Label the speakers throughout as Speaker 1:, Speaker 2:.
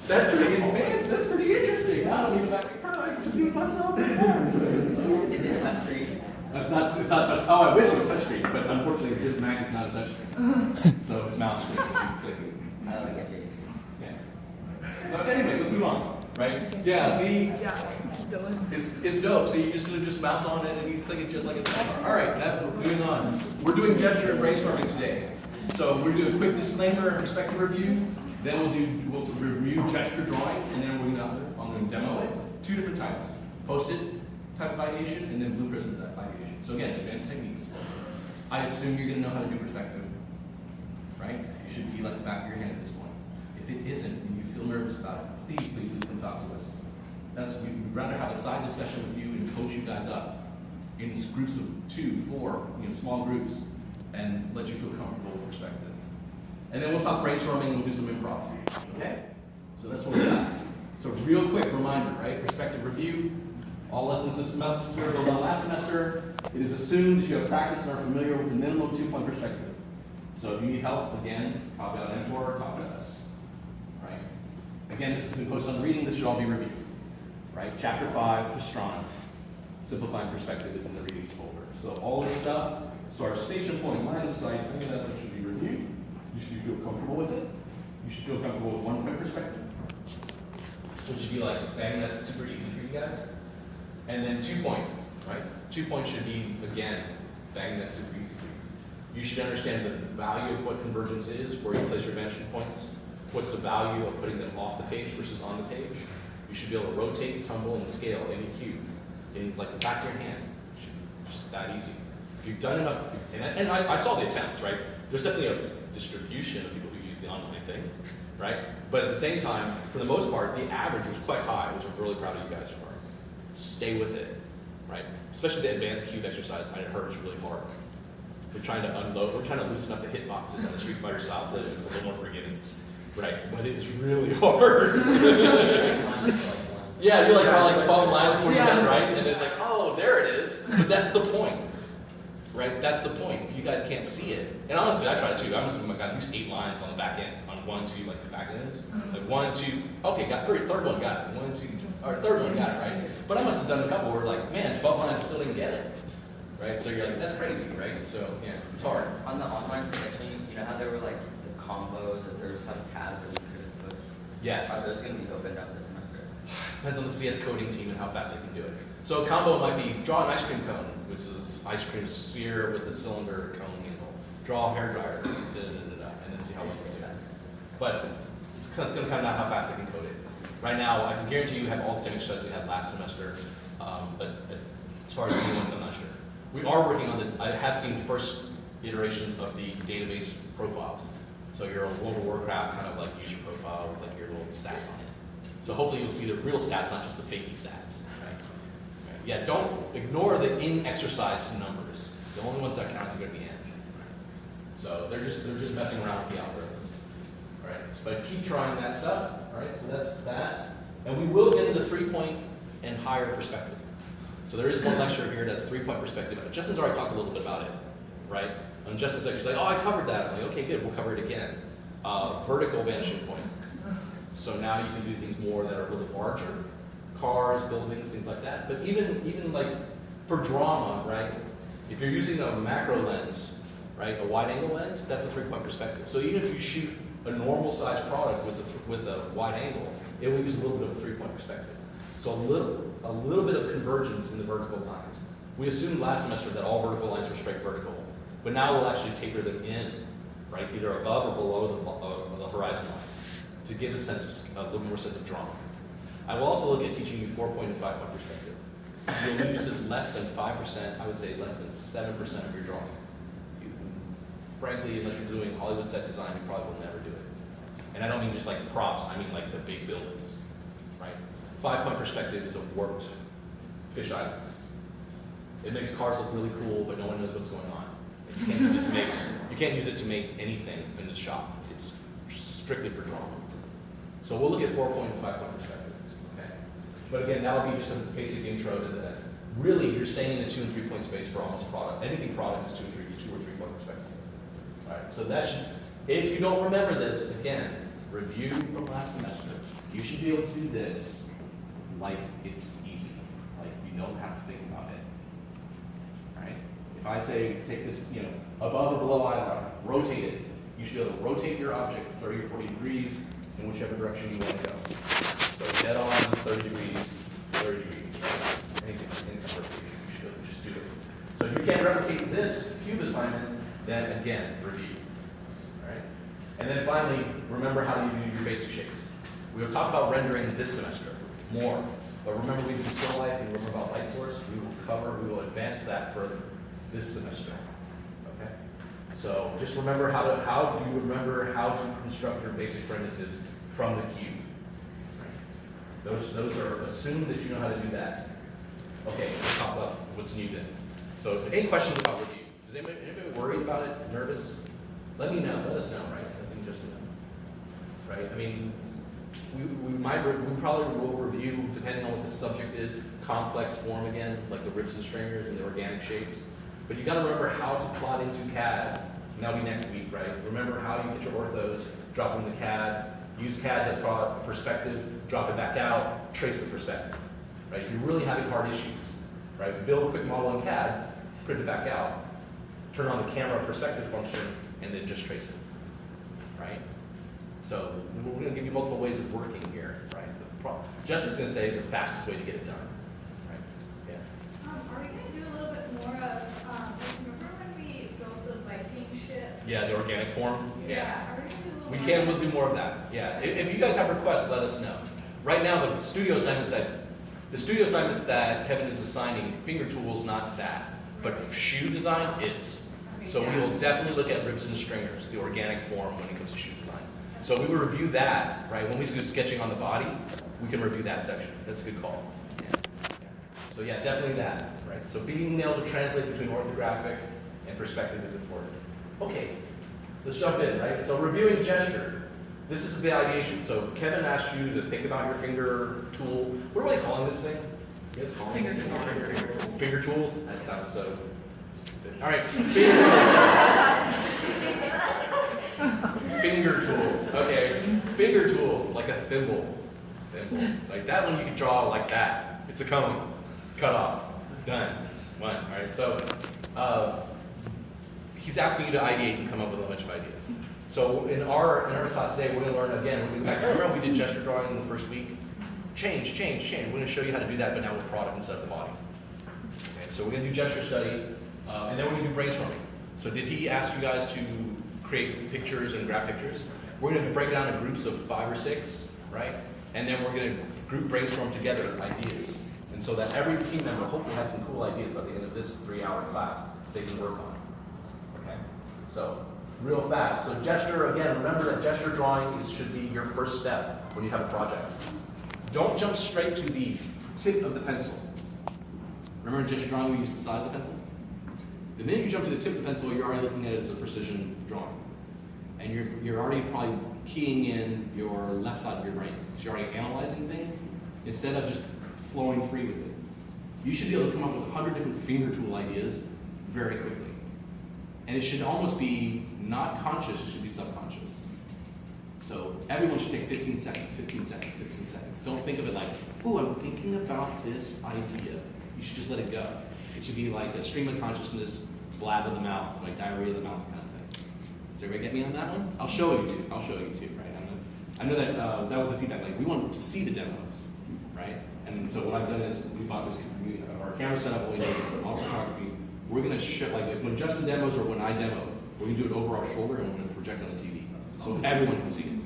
Speaker 1: That's pretty advanced. That's pretty interesting. I don't even like I can just do it myself.
Speaker 2: Is it touchscreen?
Speaker 1: It's not touch. Oh, I wish it was touchscreen, but unfortunately, this Mac is not a touchscrreen. So it's mouse screen. So you can click it.
Speaker 2: Oh, I get you.
Speaker 1: Yeah. So anyway, let's move on. Right? Yeah. See, it's dope. So you just mouse on it and you click it just like it's on. All right. Moving on. We're doing gesture and brainstorming today. So we're doing a quick disclaimer and perspective review. Then we'll review gesture drawing, and then I'm going to demo it. Two different types: post-it type of ideation, and then blue prism type of ideation. So again, advanced techniques. I assume you're going to know how to do perspective, right? You should be like the back of your hand at this point. If it isn't, and you feel nervous about it, please come talk to us. We'd rather have a side discussion with you and coach you guys up in groups of 2, 4, small groups, and let you feel comfortable with perspective. And then we'll talk brainstorming and we'll do some improv. Okay? So that's what we got. So real quick reminder, right? Perspective review. All lessons this semester built on last semester. It is assumed that you have practiced and are familiar with the minimum 2-point perspective. So if you need help, again, copy out Mentor, copy out us. Right? Again, this has been posted on reading. This should all be reviewed. Right? Chapter 5, Pastrana. Simplifying perspective, it's in the readings folder. So all this stuff, so our station point, line of sight, any of that stuff should be reviewed. You should feel comfortable with it. You should feel comfortable with 1-point perspective. Which should be like, bang, that's super easy for you guys. And then 2-point, right? 2-point should be, again, bang, that's super easy for you. You should understand the value of what convergence is, where you place your vanishing points. What's the value of putting them off the page versus on the page? You should be able to rotate, tumble, and scale any cube in like the back of your hand. Just that easy. If you've done enough, and I saw the attempts, right? There's definitely a distribution of people who use the online thing, right? But at the same time, for the most part, the average was quite high, which I'm really proud of you guys for. Stay with it, right? Especially the advanced cube exercise, I heard is really hard. We're trying to unload, we're trying to loosen up the hitboxes on the Street Fighter style so that it's a little more forgiving, right? But it is really hard. Yeah, you draw like 12 lines before you're done, right? And it's like, oh, there it is. But that's the point, right? That's the point. If you guys can't see it, and honestly, I try to too. I must have got at least 8 lines on the back end, on 1, 2, like the back end is. Like 1, 2, okay, got 3, third one, got it. 1, 2, or third one, got it, right? But I must have done a couple where like, man, 12 lines, still didn't get it, right? So you're like, that's crazy, right? So yeah, it's hard.
Speaker 2: On the online section, you know how there were like the combos, or there were some tabs that we could push?
Speaker 1: Yes.
Speaker 2: Are those going to be opened up this semester?
Speaker 1: Depends on the CS coding team and how fast they can do it. So a combo might be draw an ice cream cone, which is ice cream sphere with a cylinder cone handle. Draw a hairdryer, and then see how well you can do that. But that's going to come down how fast they can code it. Right now, I can guarantee you have all the same exercises we had last semester, but as far as the new ones, I'm not sure. We are working on I have seen first iterations of the database profiles. So your World of Warcraft kind of like user profile with like your little stats on it. So hopefully you'll see the real stats, not just the fakey stats, right? Yeah, don't ignore the in-exercise numbers. The only ones that count are going to be end. So they're just messing around with the algorithms. All right, but keep trying that stuff. All right, so that's that. And we will get into 3-point and higher perspective. So there is one lecture here that's 3-point perspective. Justin's already talked a little bit about it, right? And Justin's like, oh, I covered that. I'm like, okay, good, we'll cover it again. Vertical vanishing point. So now you can do things more that are a little larger, cars, buildings, things like that. But even like for drama, right? If you're using a macro lens, right, a wide angle lens, that's a 3-point perspective. So even if you shoot a normal sized product with a wide angle, it will use a little bit of a 3-point perspective. So a little bit of convergence in the vertical lines. We assumed last semester that all vertical lines were straight vertical, but now we'll actually taper them in, right, either above or below the horizon line, to give a little more sense of drama. I will also look at teaching you 4-point and 5-point perspective. You'll use this less than 5%, I would say less than 7% of your drawing. Frankly, unless you're doing Hollywood set design, you probably will never do it. And I don't mean just like the props, I mean like the big buildings, right? 5-point perspective is a warped fish islands. It makes cars look really cool, but no one knows what's going on. And you can't use it to make anything in the shop. It's strictly for drama. So we'll look at 4-point and 5-point perspective. Okay. But again, that would be just a basic intro to that. Really, you're staying in the 2 and 3-point space for almost product. Anything product is 2 or 3-point perspective. All right. So that should, if you don't remember this, again, review from last semester. You should be able to do this like it's easy, like you don't have to think about it, right? If I say take this, above or below eye line, rotate it, you should be able to rotate your object 30 or 40 degrees in whichever direction you want to go. So dead on is 30 degrees, 30 degrees, right? Anything for 30 degrees, you should just do it. So if you can't replicate this cube assignment, then again, review, right? And then finally, remember how you do your basic shapes. We will talk about rendering this semester more, but remember we did still life and remember about light source. We will advance that further this semester. Okay? So just remember how do you remember how to construct your basic primitives from the cube. Right? Those are assumed that you know how to do that. Okay, let's talk about what's new then. So any questions about review? Is anybody worried about it? Nervous? Let me know. Let us know, right? I think just know. Right? I mean, we probably will review, depending on what the subject is, complex form again, like the ribs and stringers and the organic shapes. But you got to remember how to plot into CAD. And that'll be next week, right? Remember how you get your orthos, drop them into CAD, use CAD to plot perspective, drop it back out, trace the perspective. Right? If you're really having hard issues, right? Build a quick model in CAD, print it back out, turn on the camera perspective function, and then just trace it. Right? So we're going to give you multiple ways of working here, right? Jess is going to say the fastest way to get it done, right? Yeah.
Speaker 3: Are we going to do a little bit more of, remember when we built the Viking ship?
Speaker 1: Yeah, the organic form. Yeah.
Speaker 3: Are we going to do a little
Speaker 1: We
Speaker 3: more
Speaker 1: can.
Speaker 3: of
Speaker 1: We'll do more of that. Yeah. If you guys have requests, let us know. Right now, the studio assignments that Kevin is assigning, finger tools, not that, but shoe design is.
Speaker 3: Okay,
Speaker 1: So we
Speaker 3: yeah.
Speaker 1: will definitely look at ribs and stringers, the organic form when it comes to shoe design. So we will review that, right? When we do sketching on the body, we can review that section. That's a good call. Yeah. So yeah, definitely that, right? So being able to translate between orthographic and perspective is important. Okay, let's jump in, right? So reviewing gesture. This is the ideation. So Kevin asked you to think about your finger tool. What are we calling this thing? You guys call it?
Speaker 3: Finger tools.
Speaker 1: Finger tools? That sounds so stupid. All right, finger tools. Okay, finger tools, like a thimble. Like that one you can draw like that. It's a cone. Cut off. Done. One. All right, so he's asking you to ideate and come up with a bunch of ideas. So in our class today, we're going to learn again. We're going to go back. Remember we did gesture drawing in the first week? Change. We're going to show you how to do that, but now with product instead of the body. Okay, so we're going to do gesture study, and then we're going to do brainstorming. So did he ask you guys to create pictures and graph pictures? We're going to break it down in groups of 5 or 6, right? And then we're going to group brainstorm together ideas. And so that every team member hopefully has some cool ideas by the end of this 3-hour class they can work on. Okay, so real fast. So gesture, again, remember that gesture drawing should be your first step when you have a project. Don't jump straight to the tip of the pencil. Remember in gesture drawing we use the side of the pencil? The minute you jump to the tip of the pencil, you're already looking at it as a precision drawing. And you're already probably keying in your left side of your brain. Because you're already analyzing things instead of just flowing free with it. You should be able to come up with 100 different finger tool ideas very quickly. And it should almost be not conscious, it should be subconscious. So everyone should take 15 seconds, 15 seconds, 15 seconds. Don't think of it like, ooh, I'm thinking about this idea. You should just let it go. It should be like a stream of consciousness, blab of the mouth, like diarrhea of the mouth kind of thing. Does everybody get me on that one? I'll show you two. Right? I know that that was the feedback. Like we wanted to see the demos, right? And so what I've done is we bought this. Our camera setup we do for all photography. We're gonna show like when Justin demos or when I demo, we're gonna do it over our shoulder and we're gonna project on the TV, so everyone can see it.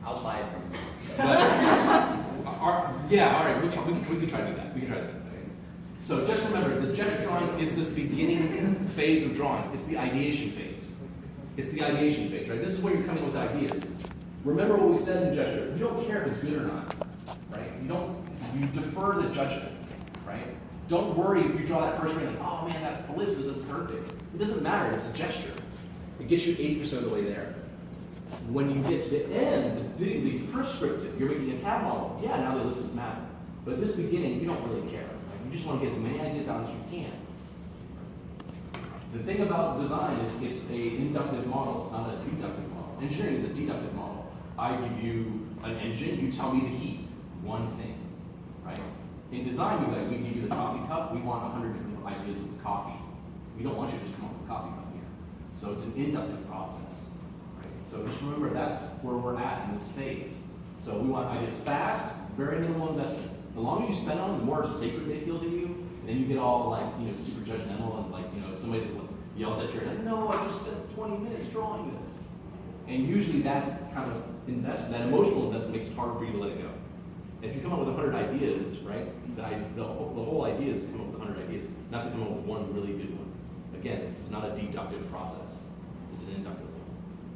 Speaker 2: I'll buy it from you.
Speaker 1: But, yeah, all right. We can try to do that. So just remember, the gesture drawing is this beginning phase of drawing. It's the ideation phase. Right? This is where you're coming with ideas. Remember what we said in gesture. You don't care if it's good or not, right? You defer the judgment, right? Don't worry if you draw that first ring, like, oh man, that ellipse isn't perfect. It doesn't matter, it's a gesture. It gets you 80% of the way there. When you get to the end, the prescriptive, you're making a CAD model. Yeah, now the ellipses matter. But at this beginning, you don't really care. Right? You just want to get as many ideas out as you can. The thing about design is it's an inductive model, it's not a deductive model.
Speaker 4: model. Engineering is a deductive model. I give you an engine, you tell me the heat, one thing, right? In design, we give you the coffee cup, we want 100 different ideas of the coffee. We don't want you to just come up with a coffee cup here. So it's an inductive process, right? So just remember that's where we're at in this phase. So we want ideas fast, very minimal investment. The longer you spend on them, the more sacred they feel to you, and then you get all like, super judgmental and like, somebody that yells at you, like, no, I just spent 20 minutes drawing this. And usually that kind of investment, that emotional investment makes it harder for you to let it go. If you come up with 100 ideas, right, the whole idea is to come up with 100 ideas, not to come up with one really good one. Again, it's not a deductive process, it's an inductive one.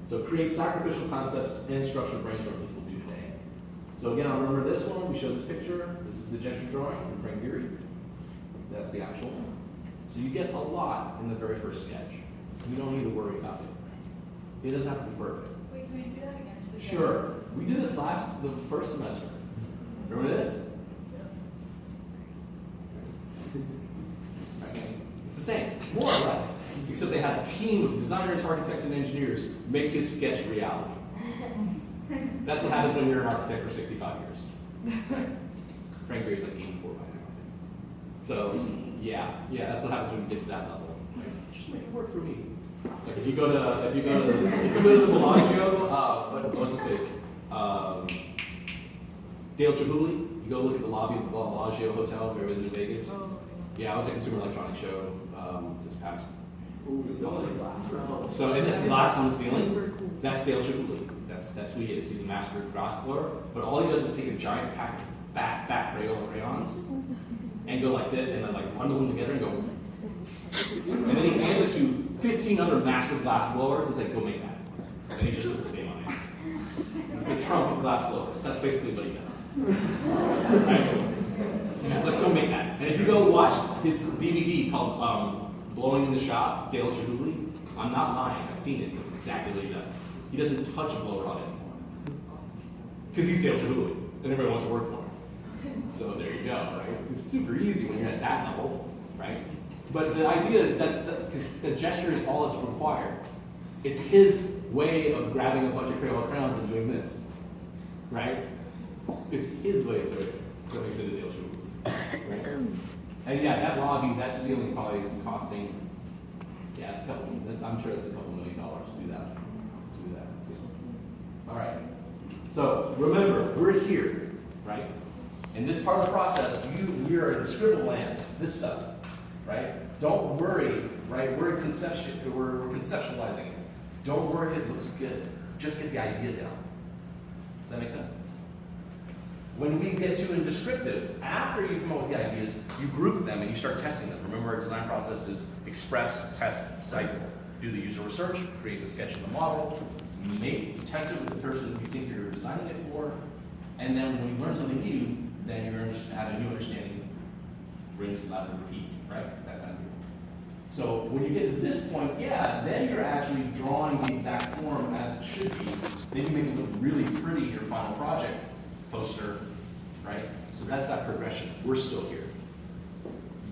Speaker 4: So create sacrificial concepts and structured brainstorms, which we'll do today. So again, I'll remember this one, we showed this picture. This is the gesture drawing from Frank Gehry. That's the actual one. So you get a lot in the very first sketch. You don't need to worry about it. It doesn't have to be perfect.
Speaker 3: Wait, can we see that again?
Speaker 4: Sure. We did this the first semester. Remember this? It's the same, more or less, except they had a team of designers, architects, and engineers make his sketch reality. That's what happens when you're an architect for 65 years. Right? Frank Gehry's like 84 by now. So, yeah, that's what happens when you get to that level. Just make it work for me. Like if you go to the Bellagio, what's his face? Dale Chihuly, you go look at the lobby of the Bellagio Hotel where it was in Vegas. Yeah, I was at Consumer Electronics Show this past. So in this glass on the ceiling, that's Dale Chihuly. That's who he is. He's a master glass blower. But all he does is take a giant pack of fat Crayola crayons and go like this, and then like bundle them together and go. And then he hands it to 15 other master glass blowers and says, go make that. And he just puts his name on it. It's the Trump of glass blowers. That's basically what he does. Right? He's just like, go make that. And if you go watch his DVD called Blowing in the Shop, Dale Chihuly, I'm not lying. I've seen it. That's exactly what he does. He doesn't touch a blow rod anymore. Because he's Dale Chihuly, and everybody wants to work for him. So there you go, right? It's super easy when you're at that level, right? But the idea is because the gesture is all that's required. It's his way of grabbing a bunch of Crayola crayons and doing this, right? It's his way of doing it. That makes it a Dale Chihuly, right? And yeah, that lobby, that ceiling probably is costing, it's I'm sure it's a couple $1 million to do that. All right. So remember, we're here, right? In this part of the process, we are in scribble land, this stuff, right? Don't worry, right? We're conceptualizing it. Don't worry if it looks good. Just get the idea down. Does that make sense? When we get to in descriptive, after you come up with the ideas, you group them and you start testing them. Remember, our design process is express, test, cycle. Do the user research, create the sketch of the model, test it with the person you think you're designing it for, and then when you learn something new, then you're going to have a new understanding, rinse, lather, repeat, right? That kind of thing. So when you get to this point, then you're actually drawing the exact form as it should be. Then you make it look really pretty, your final project poster, right? So that's that progression. We're still here.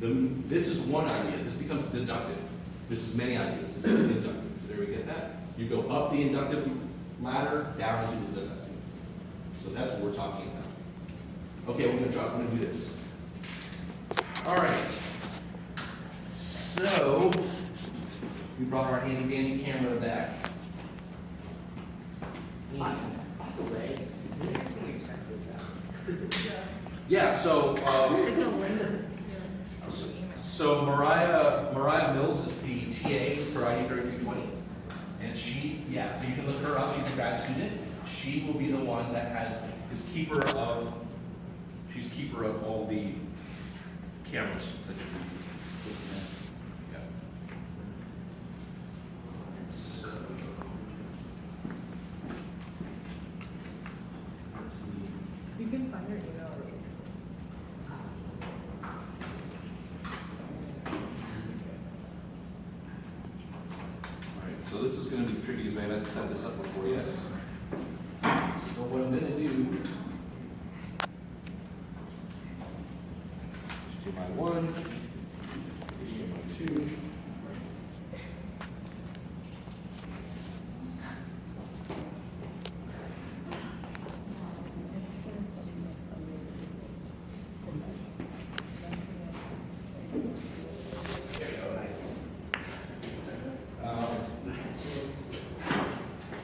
Speaker 4: This is one idea. This becomes deductive. This is many ideas. This is inductive. There we get that? You go up the inductive ladder, down to the deductive. So that's what we're talking about. Okay, we're gonna do this. All right. So we brought our handy dandy camera back.
Speaker 2: By the way, when can we check this out?
Speaker 4: Yeah. So.
Speaker 5: It's a link.
Speaker 4: So Mariah Mills is the TA for ID 3320, and so you can look her up. She's a grad student. She will be the one that is keeper of all the cameras that you use. Yeah. So, let's see.
Speaker 5: You can find her email.
Speaker 4: So this is going to be tricky because I haven't set this up before yet. So what I'm going to do is do my 1, do my 2.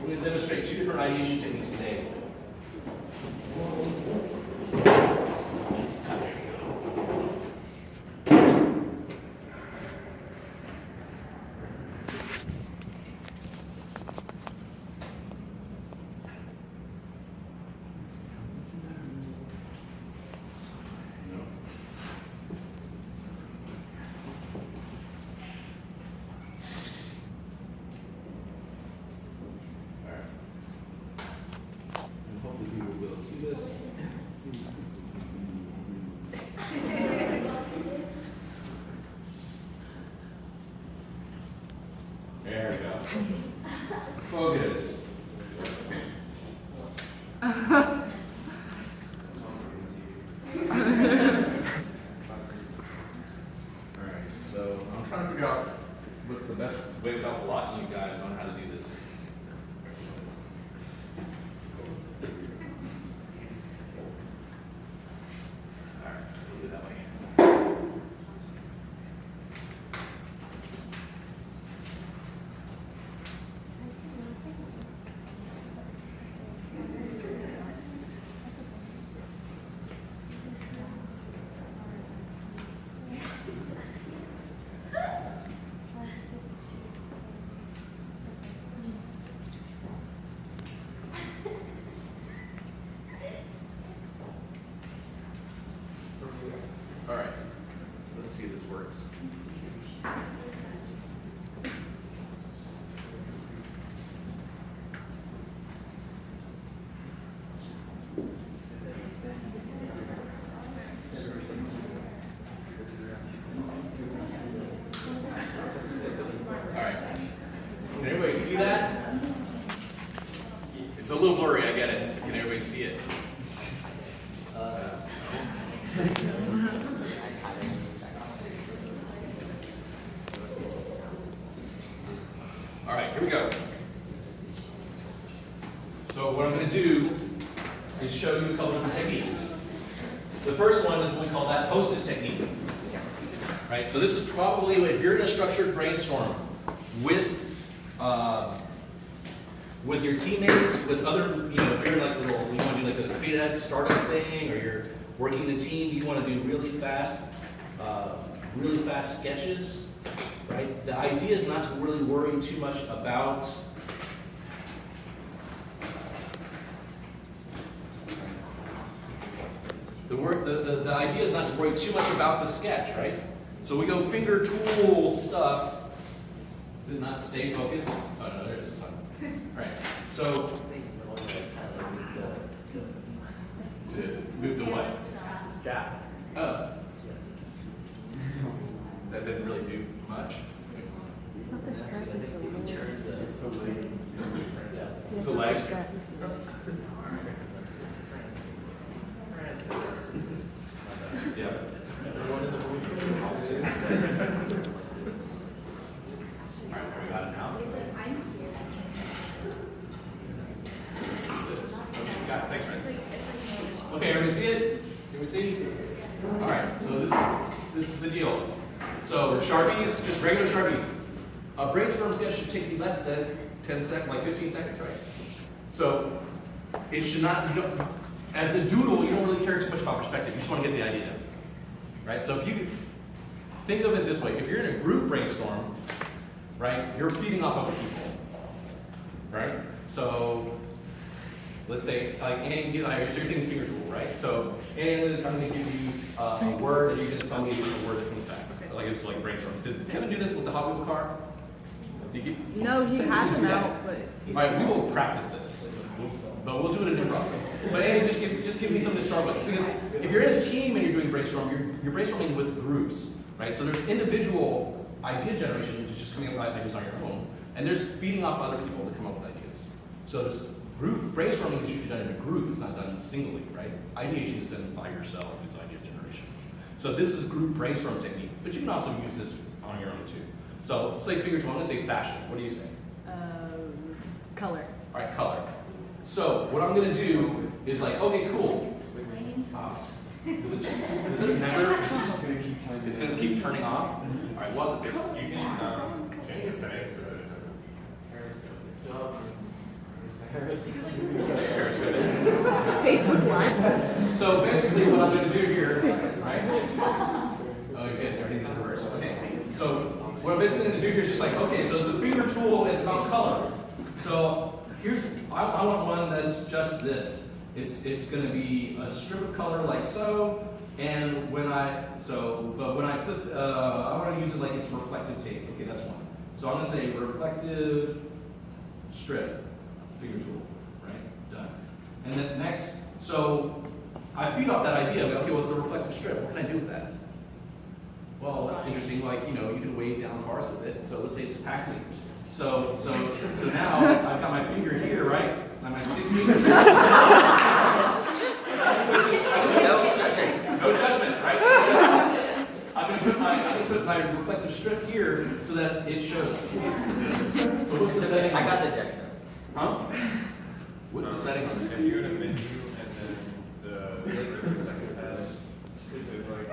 Speaker 4: We're going to demonstrate 2 different ideation techniques today. And hopefully people will see this. There we go. Focus. Alright, so I'm trying to figure out what's the best way without blocking you guys on how to do this. Alright, we'll do it that way. Alright, let's see if this works. Alright, can everybody see that? It's a little blurry, I get it. Can everybody see it? All right, here we go. So what I'm going to do is show you a couple different techniques. The first one is what we call that post-it technique. Right, so this is probably, if you're in a structured brainstorm with your teammates, with other, if you're like you want to do like a creative startup thing, or you're working in a team, you want to do really fast sketches, right? The idea is not to really worry too much about the idea is not to worry too much about the sketch, right? So we go finger tool stuff. Does it not stay focused? Oh no, there it is. All right. So to move the what?
Speaker 2: Strap.
Speaker 4: Oh. That didn't really do much.
Speaker 5: It's not the strap, it's the leg.
Speaker 2: It's the leg.
Speaker 4: It's the leg.
Speaker 5: Strap.
Speaker 4: Yeah. Alright, we got it now. Okay, got it. Thanks, Ryan. Okay, everybody see it? Can we see? Alright, so this is the deal. So Sharpies, just regular Sharpies. A brainstorm sketch should take you less than 10 seconds, like 15 seconds, right? So it should not, as a doodle, you don't really care too much about perspective. You just want to get the idea. Right? So if you think of it this way, if you're in a group brainstorm, right, you're feeding off other people. Right? So let's say, like, Annie, so you're taking the finger tool, right? So Annie, I'm going to give you a word, and you're going to tell me a word that comes back. Like it's like brainstorm. Did Kevin do this with the Hot Wheel car? Did you get,
Speaker 5: No, he had them out, but.
Speaker 4: all right, we will practice this, but we'll do it in improv. But Andy, just give me something to start with, because if you're in a team and you're doing brainstorm, you're brainstorming with groups, right? So there's individual idea generation, which is just coming up with ideas on your own, and there's feeding off other people to come up with ideas. So this group brainstorming is usually done in a group; it's not done singly, right? Ideation is done by yourself; it's idea generation. So this is group brainstorm technique, but you can also use this on your own too. So say finger tool. I'm going to say fashion. What do you say?
Speaker 5: Color.
Speaker 4: All right, color. So what I'm going to do is like, okay, cool. Does it never? It's going to keep turning off. All right, well, you can change the settings.
Speaker 5: Facebook Live.
Speaker 1: So basically what I'm gonna do here, right? Okay, everything's in reverse, okay. So what I'm basically gonna do here is just like, okay, so it's a finger tool, it's about color. So here's, I want one that's just this. It's gonna be a strip of color like so, and when but when I flip, I wanna use it like it's reflective tape. Okay, that's one. So I'm gonna say reflective strip, finger tool, right? Done. And then next, so I feed off that idea of, okay, well, it's a reflective strip. What can I do with that? Well, that's interesting. Like, you know, you can wave down cars with it. So let's say it's a taxi. So now I've got my finger here, right? I'm at 16. No judgment, right? I'm gonna put my reflective strip here so that it shows. So what's the setting?
Speaker 2: I
Speaker 1: on
Speaker 2: got
Speaker 1: this?
Speaker 2: the gesture.
Speaker 1: Huh? What's the setting on this?
Speaker 6: If you go to menu and then the second tab is like.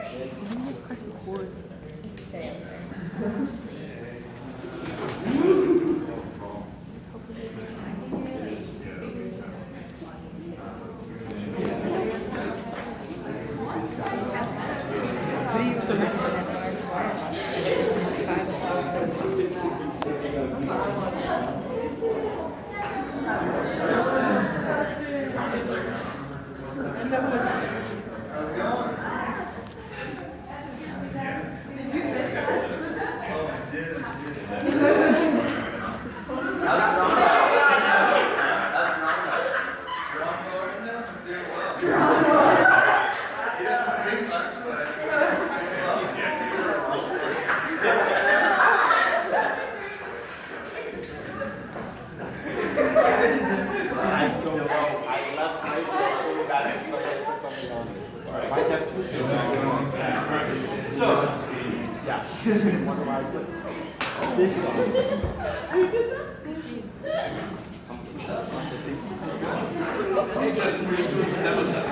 Speaker 1: Hey, Justin, we're just doing some demo stuff.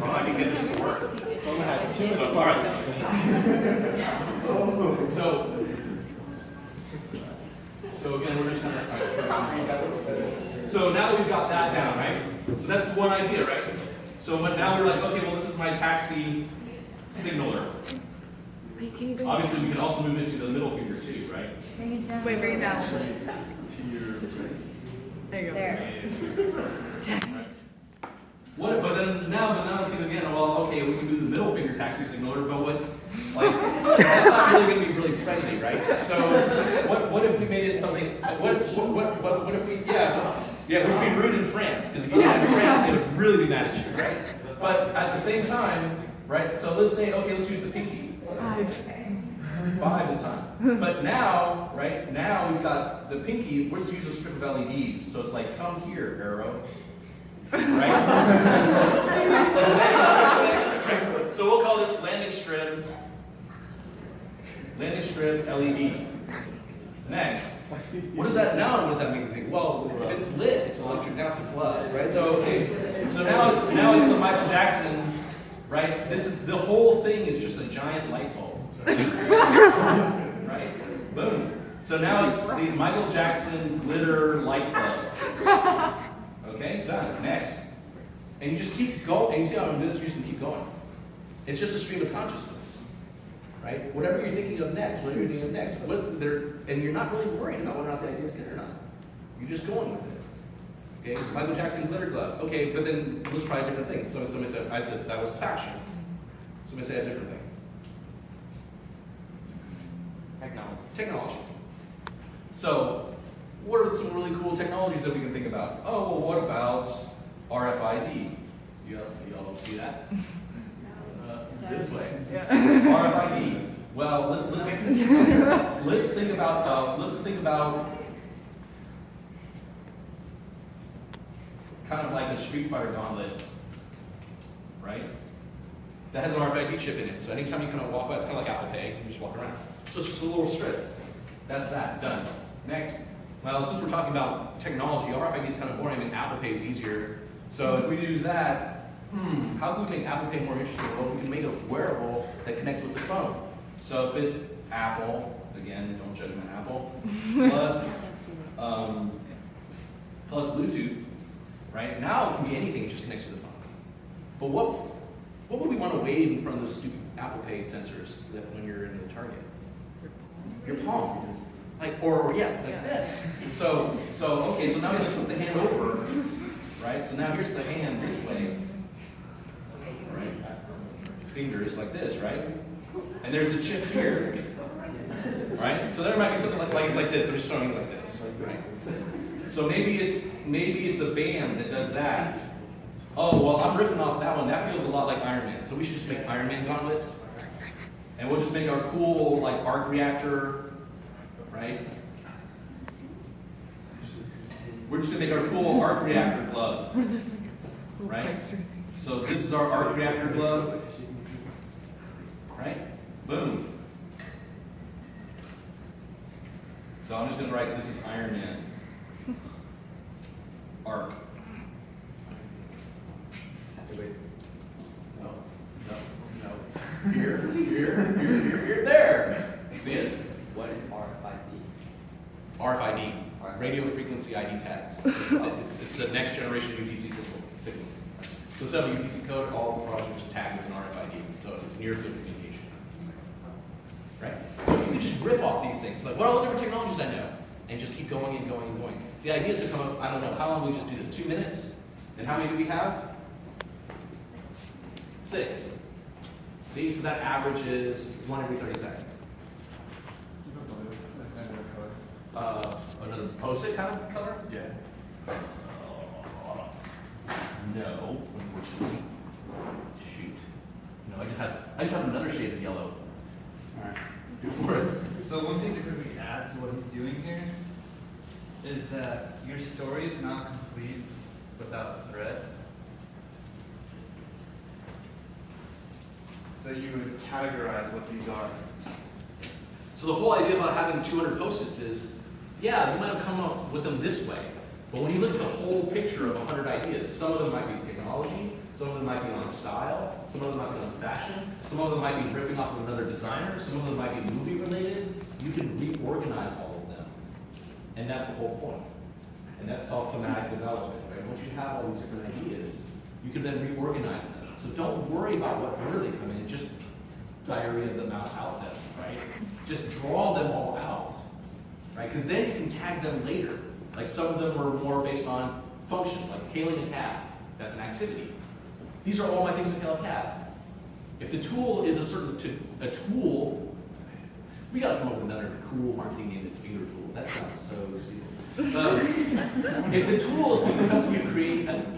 Speaker 1: Oh, I can get this to work. All right. So again, we're just gonna. So now that we've got that down, right? So that's one idea, right? So now we're like, okay, well, this is my taxi signaler. Obviously, we can also move into the middle finger too, right?
Speaker 5: Wait, bring it down. There you go. Texas.
Speaker 1: What? But now it's thinking again. Well, okay, we can do the middle finger taxi signaler, but that's not really going to be really friendly, right? So what if we made it something? What if we if we rude in France? Because if you did it in France, they would really be mad at you, right? But at the same time, right? So let's say, okay, let's use the pinky. 5 this time. But now, right, now we've got the pinky, we're just use a strip of LEDs. So it's like, come here, arrow. Right? So we'll call this landing strip LED. Next, what does that make you think? Well, if it's lit, it's electric, now it's a flood, right? So okay, so now it's the Michael Jackson, right? This is the whole thing is just a giant light bulb. Right? Boom. So now it's the Michael Jackson glitter light bulb. Okay, done. Next. And you just keep going. And you see how I'm doing this? You just keep going. It's just a stream of consciousness. Right? Whatever you're thinking of next, whatever you're thinking of next, what's there, and you're not really worried about whether or not the idea is good or not. You're just going with it. Okay? Michael Jackson glitter glove. Okay, but then let's try a different thing. So somebody said, I said that was fashion. Somebody said a different thing. Technology. So, what are some really cool technologies that we can think about? Oh, well, what about RFID? You all see that? This way. RFID. Well, let's think about kind of like a Street Fighter gauntlet, right? That has an RFID chip in it. So anytime you kind of walk by, it's kind of like Apple Pay. You just walk around. So it's just a little strip. That's that, done. Next. Well, since we're talking about technology, RFID is kind of boring and Apple Pay is easier. So if we use that, how can we make Apple Pay more interesting? Well, we can make a wearable that connects with the phone. So if it's Apple, again, don't judge my Apple, plus
Speaker 4: plus Bluetooth, right? Now it can be anything, it just connects to the phone. But what would we want to wave in front of those stupid Apple Pay sensors that when you're in the Target? Your palm. Like this. So okay, so now we just put the hand over, right? So now here's the hand this way, right? Fingers like this, right? And there's a chip here, right? So there might be something like it's like this. I'm just showing you like this, right? So maybe it's a band that does that. Oh well, I'm riffing off that one. That feels a lot like Iron Man. So we should just make Iron Man gauntlets, and we'll just make our cool like arc reactor. Right? We're just gonna make our cool arc reactor glove. Right? So this is our arc reactor glove. Right? Boom. So I'm just gonna write this is Iron Man. Arc. Wait. No. Here, there. See it?
Speaker 2: What is RFID?
Speaker 4: RFID, radio frequency ID tags. It's the next generation UPC signal. So instead of a UPC code, all the products are just tagged with an RFID. So it's near field communication. Right? So you can just riff off these things. Like, what are all the different technologies I know? And just keep going and going and going. The idea is to come up, I don't know, how long we just do this? 2 minutes? And how many do we have? 6. See, so that averages 1 every 30 seconds. Another post-it kind of color?
Speaker 6: Yeah.
Speaker 4: No, unfortunately. Shoot. No, I just have another shade of yellow. Alright. Go for it.
Speaker 7: So one thing to quickly add to what he's doing here is that your story is not complete without a thread.
Speaker 6: So you would categorize what these are.
Speaker 4: So the whole idea about having 200 post-its is, yeah, you might have come up with them this way, but when you look at the whole picture of 100 ideas, some of them might be technology, some of them might be on style, some of them might be on fashion, some of them might be riffing off of another designer, some of them might be movie related. You can reorganize all of them. And that's the whole point. And that's called thematic development, right? Once you have all these different ideas, you can then reorganize them. So don't worry about what order they come in, just diarrhea them out them, right? Just draw them all out, right? Because then you can tag them later. Like some of them were more based on functions, like hailing a cab. That's an activity. These are all my things to hail a cab. If the tool is a tool, we gotta come up with another cool marketing name than finger tool. That sounds so stupid. If the tool is to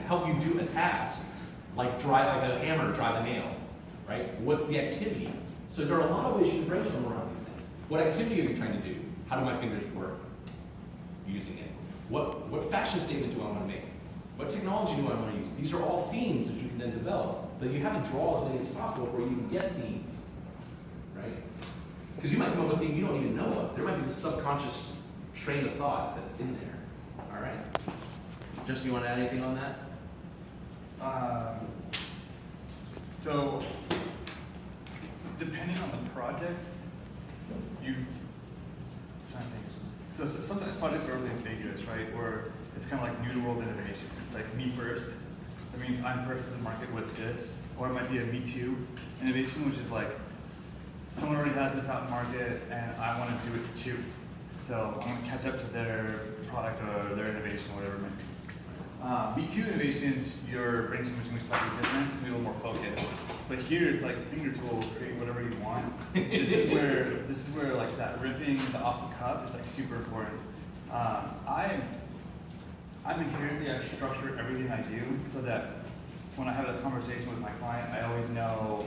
Speaker 4: help you do a task, like a hammer, drive a nail, right? What's the activity? So there are a lot of ways you can brainstorm around these things. What activity are you trying to do? How do my fingers work using it? What fashion statement do I want to make? What technology do I want to use? These are all themes that you can then develop, but you have to draw as many as possible before you can get themes, right? Because you might come up with a theme you don't even know of. There might be this subconscious train of thought that's in there. All right. Justin, you want to add anything on that?
Speaker 6: So, depending on the project, so sometimes projects are really ambiguous, right? Or it's kind of like new to world innovation. It's like me first. That means I'm first in the market with this. Or it might be a me too innovation, which is like someone already has this out in market and I want to do it too. So I want to catch up to their product or their innovation, whatever it might be. Me too innovations, your brainstorming is slightly different, it's a little more focused. But here it's like finger tool, create whatever you want. This is where like that riffing, the off the cuff is like super important. I'm inherently, I structure everything I do so that when I have a conversation with my client, I always know,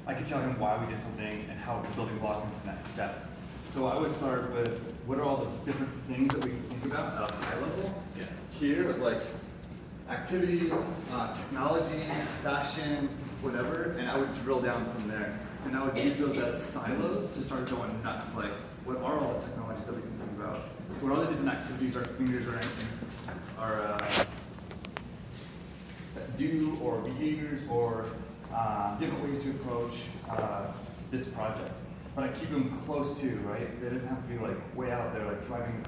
Speaker 6: I can tell him why we did something and how the building block into the next step. So I would start with what are all the different things that we can think about at a high level.
Speaker 4: Yeah.
Speaker 6: Here, like activity, technology, fashion, whatever, and I would drill down from there. And I would use those as silos to start going nuts. Like, what are all the technologies that we can think about? What are the different activities our fingers or anything are do, or behaviors, or different ways to approach this project? But I keep them close to, right? They didn't have to be like way out there, like driving